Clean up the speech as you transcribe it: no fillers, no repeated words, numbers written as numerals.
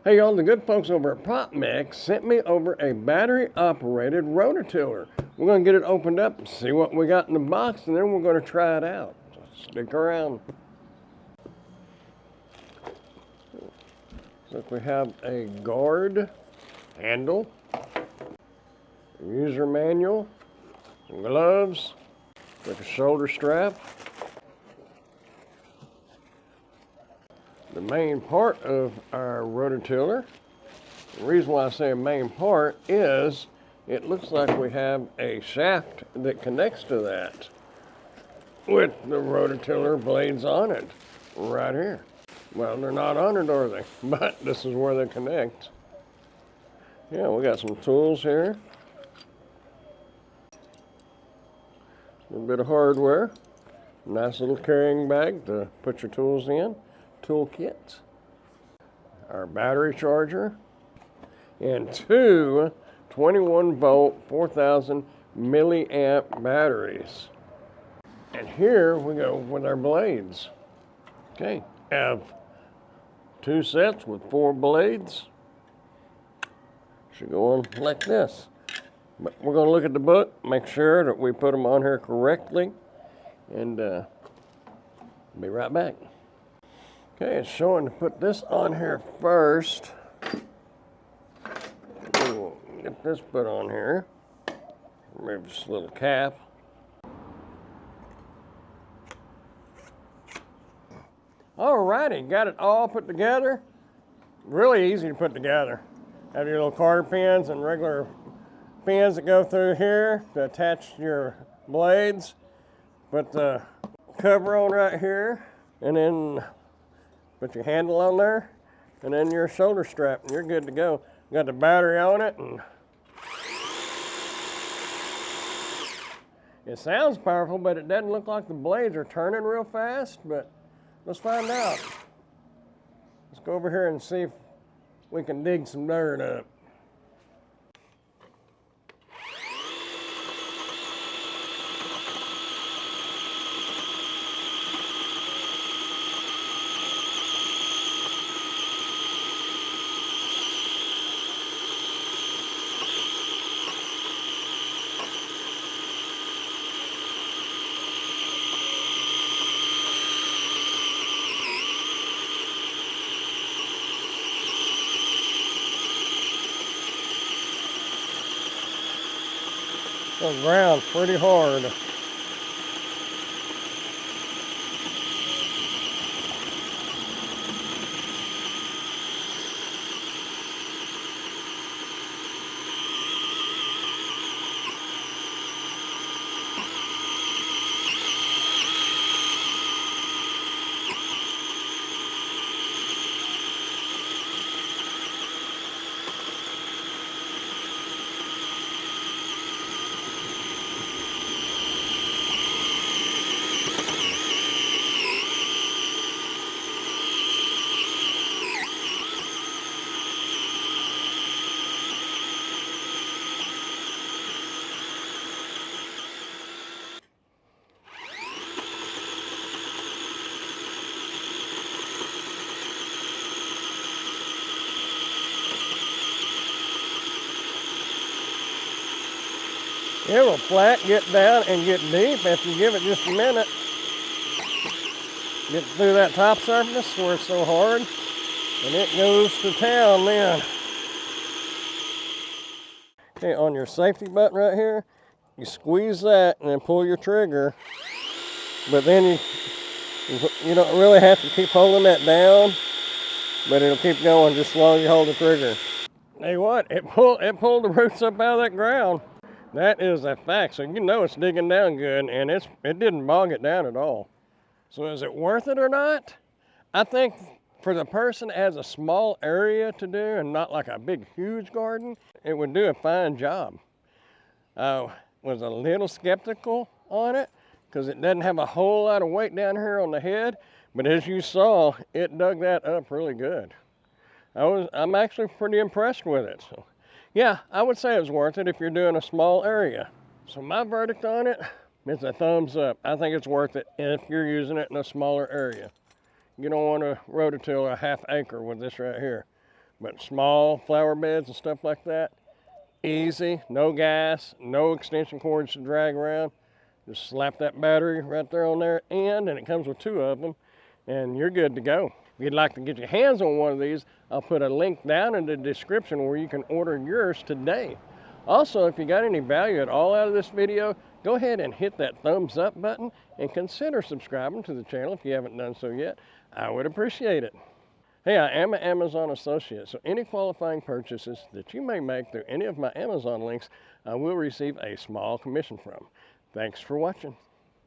Hey y'all, the good folks over at PropMix sent me over a battery-operated rototiller. We're going to get it opened up and see what we got in the box, and then we're going to try it out. So stick around. Looks like we have a guard handle, a user manual, some gloves, with a shoulder strap. The main part of our rototiller, the reason why I say a main part is it looks like we have a shaft that connects to that with the rototiller blades on it right here. Well, they're not on it, are they? But this is where they connect. Yeah, we got some tools here. A little bit of hardware. Nice little carrying bag to put your tools in. Toolkit, our battery charger, and two 21-volt 4,000 milliamp batteries. And here we go with our blades. Okay, have two sets with 4 blades. Should go on like this. But we're going to look at the book, make sure that we put them on here correctly, and be right back. Okay, it's showing to put this on here first. We'll get this put on here. Remove this little cap. Alrighty, got it all put together. Really easy to put together. Have your little quarter pins and regular pins that go through here to attach your blades. Put the cover on right here, and then put your handle on there, and then your shoulder strap, and you're good to go. Got the battery on it, and it sounds powerful, but it doesn't look like the blades are turning real fast, but let's find out. Let's go over here and see if we can dig some dirt up. The ground's pretty hard. It will flat, get down, and get deep if you give it just a minute. Get through that top surface where it's so hard, and it goes to town then. Okay, on your safety button right here, you squeeze that and then pull your trigger. But then you don't really have to keep holding that down, but it'll keep going just as long as you hold the trigger. Hey, what? It pulled the roots up out of that ground. That is a fact, so you know it's digging down good, and it didn't bog it down at all. So is it worth it or not? I think for the person that has a small area to do and not like a big, huge garden, it would do a fine job. I was a little skeptical on it because it doesn't have a whole lot of weight down here on the head, but as you saw, it dug that up really good. I'm actually pretty impressed with it. So. Yeah, I would say it's worth it if you're doing a small area. So my verdict on it is a thumbs up. I think it's worth it if you're using it in a smaller area. You don't want to rototiller a half acre with this right here. But small flower beds and stuff like that, easy, no gas, no extension cords to drag around. Just slap that battery right there on there and it comes with 2 of them, and you're good to go. If you'd like to get your hands on one of these, I'll put a link down in the description where you can order yours today. Also, if you got any value at all out of this video, go ahead and hit that thumbs up button and consider subscribing to the channel if you haven't done so yet. I would appreciate it. Hey, I am an Amazon associate, so any qualifying purchases that you may make through any of my Amazon links, I will receive a small commission from. Thanks for watching.